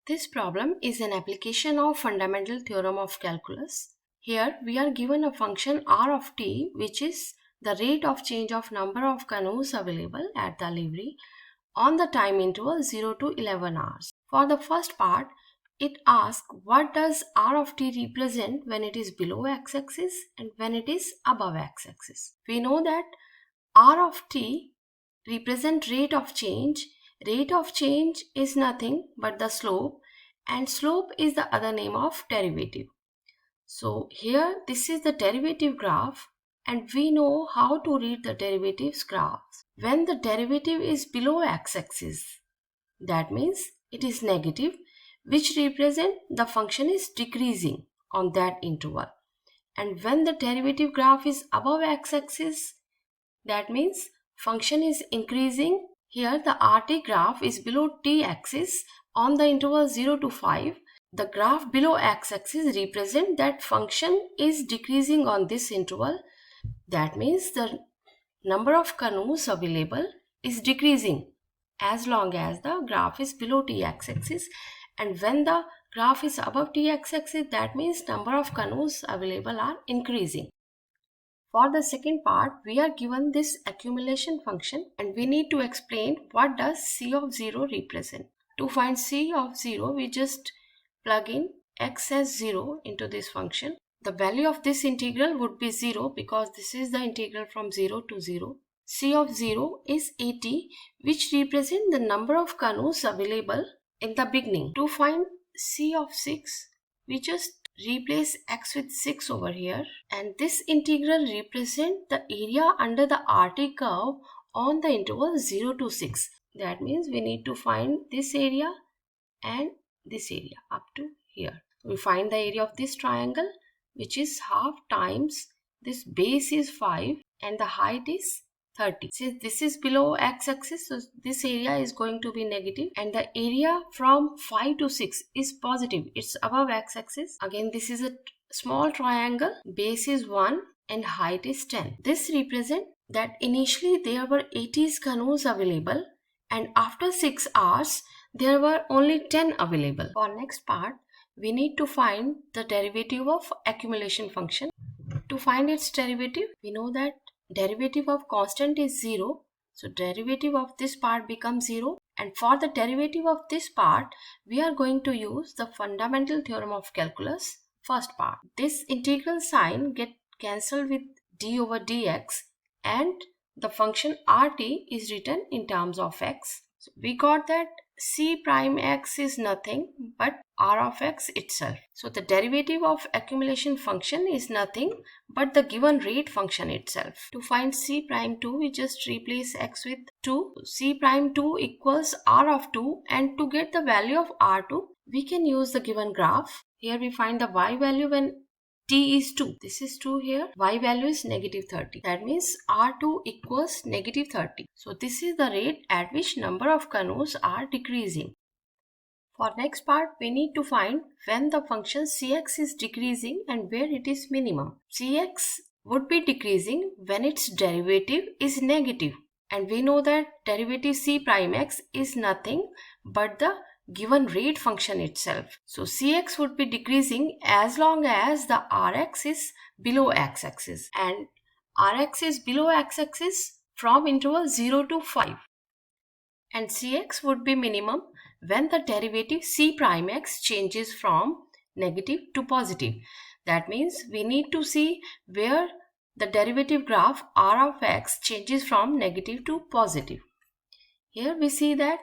This problem is an application of fundamental theorem of calculus. Here we are given a function r of t, which is the rate of change of number of canoes available at the livery on the time interval 0 to 11 hours. For the first part, it asks what does r of t represent when it is below x-axis and when it is above x-axis. We know that r of t represent rate of change. Rate of change is nothing but the slope, and slope is the other name of derivative. So here this is the derivative graph, and we know how to read the derivatives graphs. When the derivative is below x-axis, that means it is negative, which represent the function is decreasing on that interval. And when the derivative graph is above x-axis, that means function is increasing. Here the RT graph is below t-axis on the interval 0 to 5. The graph below x-axis represent that function is decreasing on this interval. That means the number of canoes available is decreasing as long as the graph is below t-axis. And when the graph is above t-axis, that means number of canoes available are increasing. For the second part, we are given this accumulation function and we need to explain what does c of 0 represent. To find c of 0, we just plug in x as 0 into this function. The value of this integral would be 0 because this is the integral from 0 to 0. C of 0 is 80, which represent the number of canoes available in the beginning. To find c of 6, we just replace x with 6 over here, and this integral represent the area under the RT curve on the interval 0 to 6. That means we need to find this area and this area up to here. We find the area of this triangle, which is half times this base is 5 and the height is 30. Since this is below x-axis, so this area is going to be negative, and the area from 5 to 6 is positive. It's above x-axis. Again, this is a small triangle. Base is 1 and height is 10. This represents that initially there were 80 canoes available, and after 6 hours there were only 10 available. For next part, we need to find the derivative of accumulation function. To find its derivative, we know that derivative of constant is 0. So derivative of this part becomes 0. And for the derivative of this part, we are going to use the fundamental theorem of calculus, first part. This integral sign get cancelled with d over dx, and the function rt is written in terms of x. So we got that c prime x is nothing but r of x itself. So the derivative of accumulation function is nothing but the given rate function itself. To find c prime 2, we just replace x with 2. C prime 2 equals r of 2, and to get the value of r2, we can use the given graph. Here we find the y value when t is 2. This is 2 here. Y value is negative 30. That means R2 equals negative 30. So this is the rate at which number of canoes are decreasing. For next part, we need to find when the function cx is decreasing and where it is minimum. Cx would be decreasing when its derivative is negative. And we know that derivative c prime x is nothing but the given rate function itself. So cx would be decreasing as long as the rx is below x-axis, and rx is below x-axis from interval 0 to 5. And cx would be minimum when the derivative c prime x changes from negative to positive. That means we need to see where the derivative graph r of x changes from negative to positive. Here we see that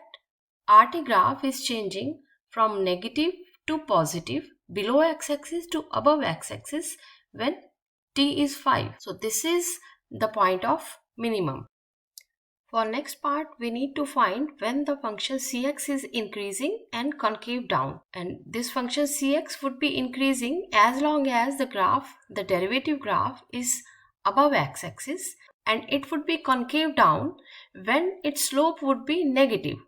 RT graph is changing from negative to positive below x-axis to above x-axis when t is 5. So this is the point of minimum. For next part, we need to find when the function cx is increasing and concave down. And this function cx would be increasing as long as the graph, the derivative graph, is above x-axis, and it would be concave down when its slope would be negative.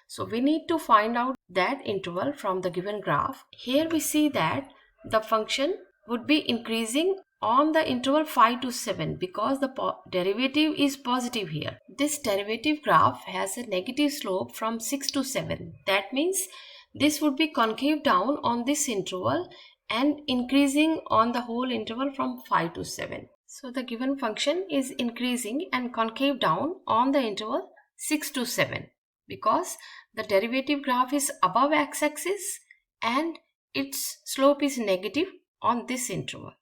So we need to find out that interval from the given graph. Here we see that the function would be increasing on the interval 5 to 7 because the derivative is positive here. This derivative graph has a negative slope from 6 to 7. That means this would be concave down on this interval and increasing on the whole interval from 5 to 7. So the given function is increasing and concave down on the interval 6 to 7 because the derivative graph is above x-axis and its slope is negative on this interval.